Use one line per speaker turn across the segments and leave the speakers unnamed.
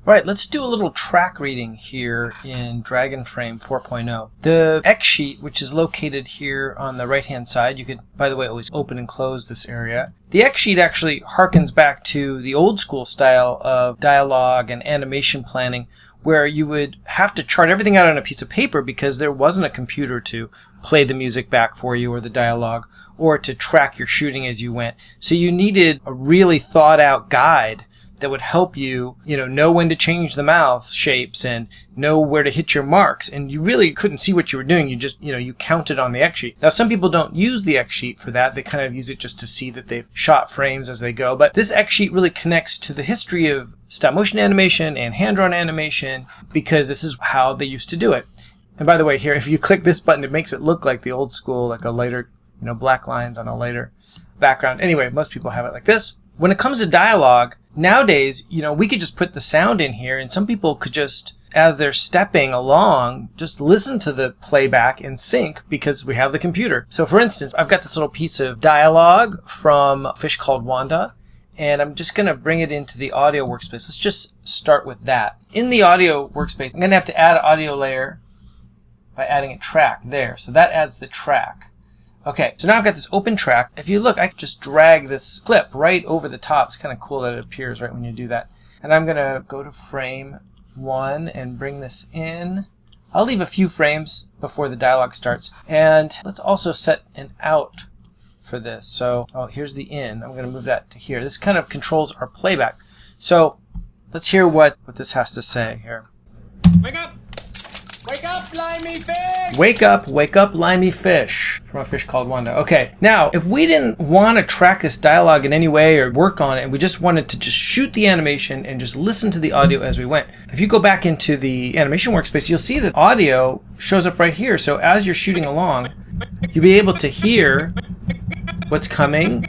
Right, let's do a little track reading here in Dragonframe 4.0. The X sheet, which is located here on the right-hand side, you could, by the way, always open and close this area. The X sheet actually harkens back to the old school style of dialogue and animation planning, where you would have to chart everything out on a piece of paper because there wasn't a computer to play the music back for you or the dialogue, or to track your shooting as you went. So you needed a really thought out guide that would help you, know when to change the mouth shapes and know where to hit your marks. And you really couldn't see what you were doing. You just, you counted on the X sheet. Now, some people don't use the X sheet for that. They kind of use it just to see that they've shot frames as they go. But this X sheet really connects to the history of stop motion animation and hand-drawn animation because this is how they used to do it. And by the way, here, if you click this button, it makes it look like the old school, like a lighter, black lines on a lighter background. Anyway, most people have it like this. When it comes to dialogue, nowadays, we could just put the sound in here, and some people could just, as they're stepping along, just listen to the playback and sync because we have the computer. So for instance, I've got this little piece of dialogue from a fish called Wanda, and I'm just going to bring it into the audio workspace. Let's just start with that. In the audio workspace, I'm going to have to add an audio layer by adding a track there. So that adds the track. Okay, so now I've got this open track. If you look, I can just drag this clip right over the top. It's kind of cool that it appears right when you do that. And I'm going to go to frame 1 and bring this in. I'll leave a few frames before the dialogue starts. And let's also set an out for this. So, here's the in. I'm going to move that to here. This kind of controls our playback. So let's hear what this has to say here.
Wake up! Wake up, limey fish!
Wake up, limey fish. From a fish called Wanda. Okay, now, if we didn't want to track this dialogue in any way or work on it, and we just wanted to just shoot the animation and just listen to the audio as we went, if you go back into the animation workspace, you'll see that audio shows up right here. So as you're shooting along, you'll be able to hear what's coming,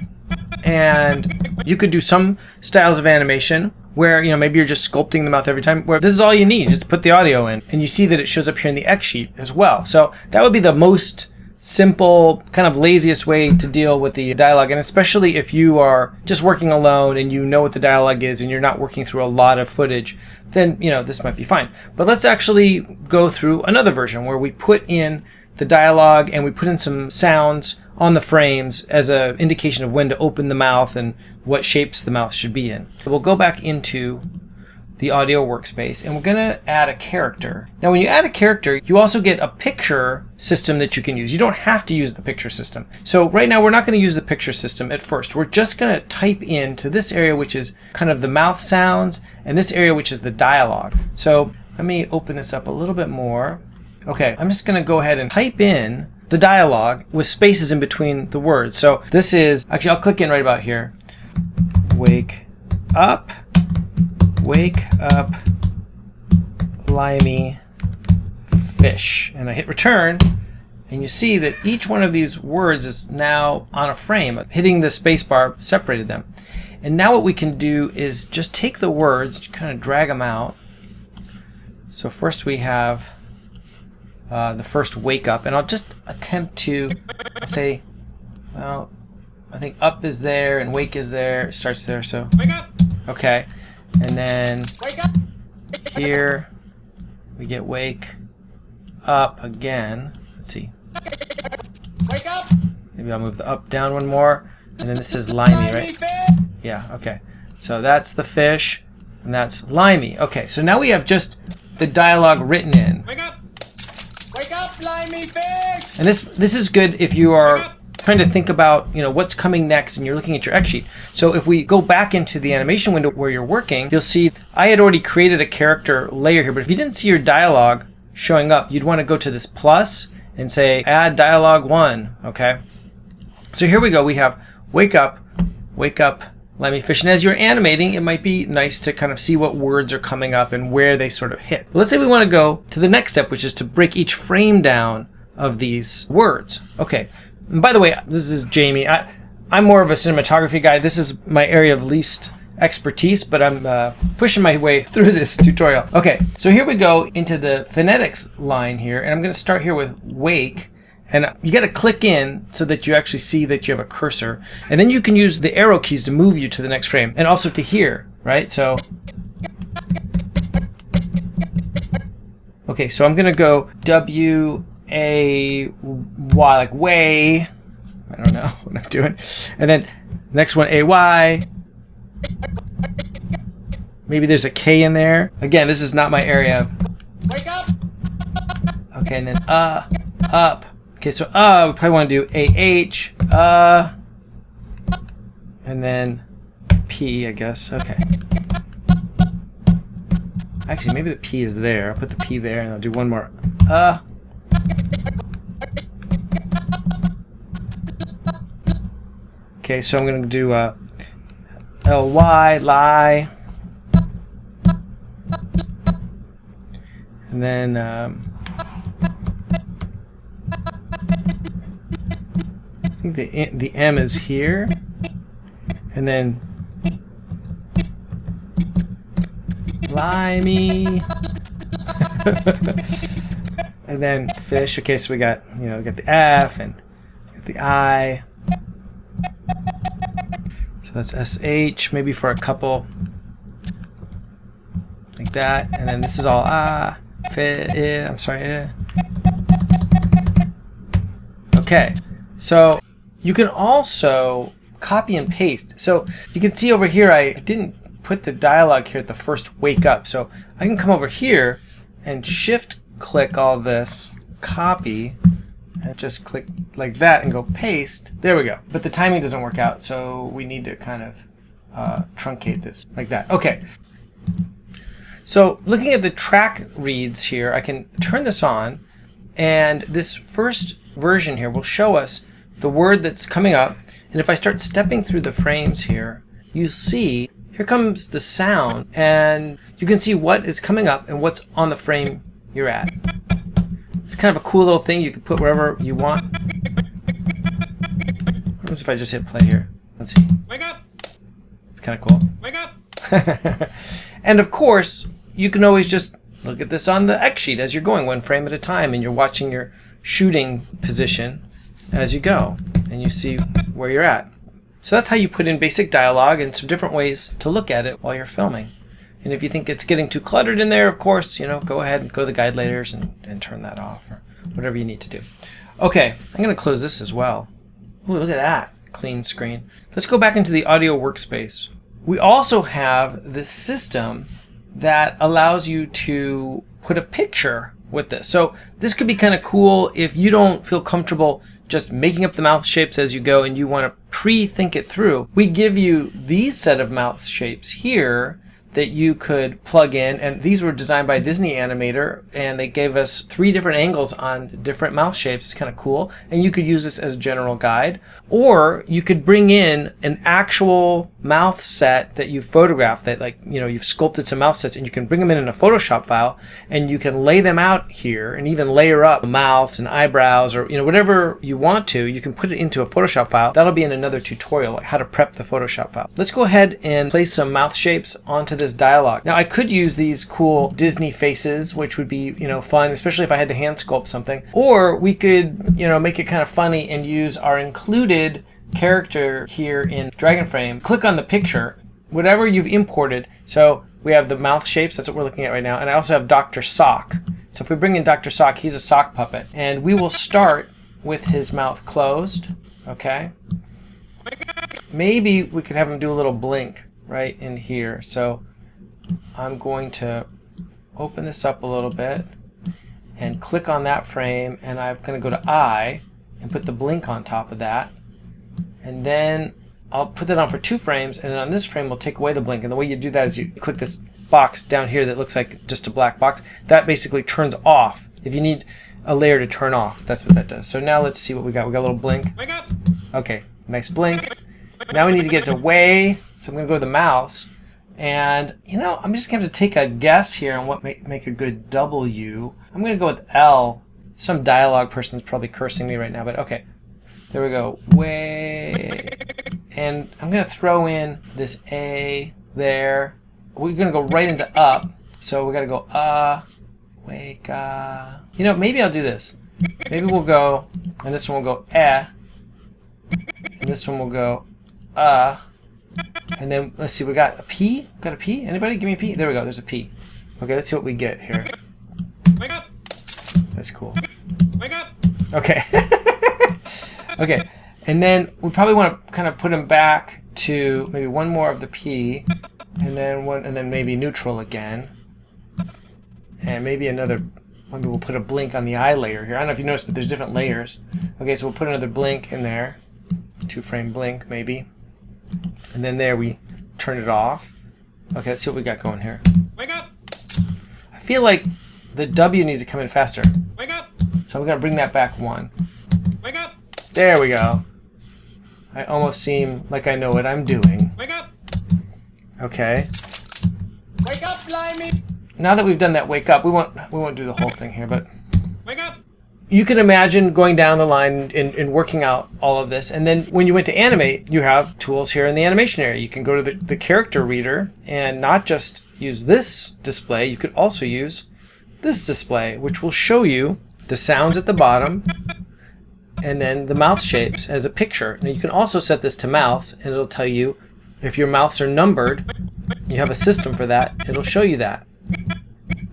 and you could do some styles of animation where, maybe you're just sculpting the mouth every time, where this is all you need, just put the audio in. And you see that it shows up here in the X sheet as well. So that would be the most simple, kind of laziest way to deal with the dialogue. And especially if you are just working alone and you know what the dialogue is and you're not working through a lot of footage, then, this might be fine. But let's actually go through another version where we put in the dialogue and we put in some sounds on the frames as an indication of when to open the mouth and what shapes the mouth should be in. So we'll go back into the audio workspace and we're going to add a character. Now when you add a character, you also get a picture system that you can use. You don't have to use the picture system. So right now we're not going to use the picture system at first. We're just going to type into this area which is kind of the mouth sounds and this area which is the dialogue. So let me open this up a little bit more. Okay, I'm just going to go ahead and type in the dialogue with spaces in between the words. So this is, actually I'll click in right about here. Wake up, limey fish. And I hit return, and you see that each one of these words is now on a frame. Hitting the space bar separated them. And now what we can do is just take the words, kind of drag them out. So first we have the first wake up, and I'll just attempt to say, well, I think up is there and wake is there. It starts there, so
Wake up!
okay, and then
Wake up!
here we get wake up again. Let's see.
Wake up!
Maybe I'll move the up down one more, and then this is limey, right?
Fish!
Yeah. Okay. So that's the fish, and that's limey. Okay. So now we have just the dialogue written in.
Wake up! Wake up, limey fish!
And this is good if you are trying to think about, what's coming next and you're looking at your X sheet. So if we go back into the animation window where you're working, you'll see I had already created a character layer here, but if you didn't see your dialogue showing up, you'd want to go to this plus and say add dialogue 1, okay? So here we go. We have wake up, limey fish. And as you're animating, it might be nice to kind of see what words are coming up and where they sort of hit. Let's say we want to go to the next step, which is to break each frame down of these words. Okay. And by the way, this is Jamie. I'm more of a cinematography guy. This is my area of least expertise, but I'm pushing my way through this tutorial. Okay. So here we go into the phonetics line here, and I'm going to start here with wake. And you got to click in so that you actually see that you have a cursor. And then you can use the arrow keys to move you to the next frame and also to hear, right? So Okay, so I'm gonna go W-A-Y, like way. I don't know what I'm doing. And then next one, A-Y. Maybe there's a K in there. Again, this is not my area.
Wake up!
Okay, and then up. Okay, so we probably want to do A-H, and then P, I guess. Okay. Actually, maybe the P is there. I'll put the P there, and I'll do one more. Okay, so I'm going to do L-Y, lie. And then I think the M is here. And then limey. And then fish. Okay, so we got, we got the F and got the I. So that's SH, maybe for a couple. Like that. And then this is all I'm sorry. Okay. So you can also copy and paste. So you can see over here, I didn't put the dialogue here at the first wake up. So I can come over here and shift click all this, copy, and just click like that and go paste. There we go. But the timing doesn't work out, so we need to kind of truncate this like that. Okay. So looking at the track reads here, I can turn this on, and this first version here will show us the word that's coming up. And if I start stepping through the frames here, you see here comes the sound, and you can see what is coming up and what's on the frame you're at. It's kind of a cool little thing you can put wherever you want. What if I just hit play here? Let's see.
Wake up!
It's kind of cool.
Wake up!
And of course, you can always just look at this on the X sheet as you're going, one frame at a time, and you're watching your shooting position as you go, and you see where you're at. So that's how you put in basic dialogue and some different ways to look at it while you're filming. And if you think it's getting too cluttered in there, of course, go ahead and go to the guide layers and turn that off, or whatever you need to do. Okay, I'm going to close this as well. Ooh, look at that. Clean screen. Let's go back into the audio workspace. We also have this system that allows you to put a picture with this. So this could be kind of cool if you don't feel comfortable just making up the mouth shapes as you go and you want to pre-think it through. We give you these set of mouth shapes here that you could plug in, and these were designed by a Disney animator, and they gave us 3 different angles on different mouth shapes. It's kind of cool, and you could use this as a general guide, or you could bring in an actual mouth set that you photographed, that you've sculpted some mouth sets, and you can bring them in a Photoshop file, and you can lay them out here and even layer up mouths and eyebrows, or whatever you want to. You can put it into a Photoshop file. That'll be in another tutorial, like how to prep the Photoshop file. Let's go ahead and place some mouth shapes onto this dialogue. Now I could use these cool Disney faces, which would be fun, especially if I had to hand sculpt something, or we could make it kind of funny and use our included character here in Dragonframe. Click on the picture, whatever you've imported. So we have the mouth shapes, that's what we're looking at right now, and I also have Dr. Sock. So if we bring in Dr. Sock, he's a sock puppet, and we will start with his mouth closed. Okay, maybe we could have him do a little blink right in here. So I'm going to open this up a little bit and click on that frame, and I'm going to go to I and put the blink on top of that, and then I'll put that on for 2 frames, and then on this frame we'll take away the blink. And the way you do that is you click this box down here that looks like just a black box. That basically turns off. If you need a layer to turn off, that's what that does. So now let's see what we got. We got a little blink.
Wake up!
Okay, nice blink. Now we need to get to way, so I'm going to go to the mouse. And, I'm just going to have to take a guess here on what make a good W. I'm going to go with L. Some dialogue person's probably cursing me right now, but okay. There we go. Way. And I'm going to throw in this A there. We're going to go right into up. So we got to go, wake up. Maybe I'll do this. Maybe we'll go, and this one will go, and this one will go, and then let's see, we got a P? Got a P? Anybody? Give me a P. There we go, there's a P. Okay, let's see what we get here.
Wake up!
That's cool.
Wake up!
Okay. Okay. And then we probably want to kind of put them back to maybe one more of the P, and then one, and then maybe neutral again. And maybe another, maybe we'll put a blink on the eye layer here. I don't know if you noticed, but there's different layers. Okay, so we'll put another blink in there. 2-frame blink, maybe. And then there we turn it off. Okay, let's see what we got going here.
Wake up!
I feel like the W needs to come in faster.
Wake up!
So we're going to bring that back 1.
Wake up!
There we go. I almost seem like I know what I'm doing.
Wake up!
Okay.
Wake up, Blimey!
Now that we've done that wake up, we won't do the whole thing here, but
Wake up!
you can imagine going down the line and working out all of this. And then when you went to animate, you have tools here in the animation area. You can go to the character reader and not just use this display, you could also use this display, which will show you the sounds at the bottom and then the mouth shapes as a picture. Now you can also set this to mouths, and it'll tell you if your mouths are numbered. You have a system for that. It'll show you that.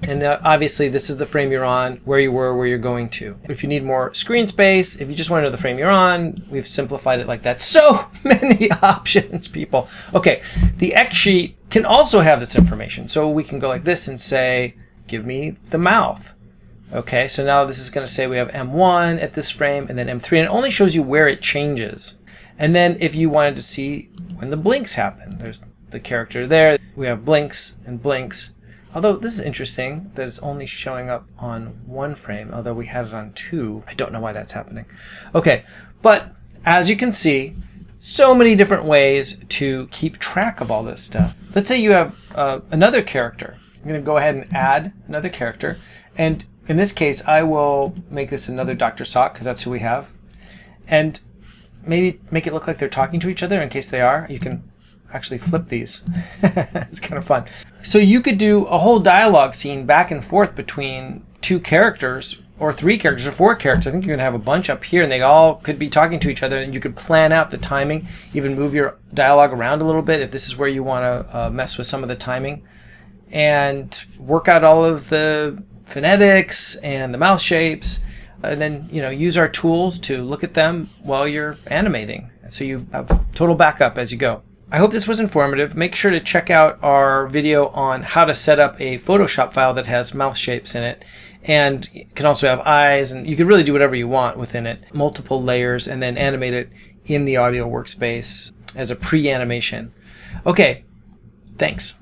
And obviously this is the frame you're on, where you were, where you're going to. If you need more screen space, if you just want to know the frame you're on, we've simplified it like that. So many options, people. Okay, the X sheet can also have this information. So we can go like this and say, give me the mouth. Okay, so now this is going to say we have M1 at this frame and then M3, and it only shows you where it changes. And then if you wanted to see when the blinks happen, there's the character there. We have blinks and blinks. Although this is interesting that it's only showing up on 1 frame, although we had it on 2. I don't know why that's happening. Okay, but as you can see, so many different ways to keep track of all this stuff. Let's say you have another character. I'm going to go ahead and add another character. And in this case, I will make this another Dr. Sock, because that's who we have. And maybe make it look like they're talking to each other in case they are. You can actually flip these. It's kind of fun. So you could do a whole dialogue scene back and forth between 2 characters, or 3 characters, or 4 characters. I think you're going to have a bunch up here, and they all could be talking to each other, and you could plan out the timing, even move your dialogue around a little bit if this is where you want to mess with some of the timing, and work out all of the phonetics and the mouth shapes, and then use our tools to look at them while you're animating, so you have total backup as you go. I hope this was informative. Make sure to check out our video on how to set up a Photoshop file that has mouth shapes in it, and it can also have eyes, and you can really do whatever you want within it, multiple layers, and then animate it in the audio workspace as a pre-animation. Okay, thanks.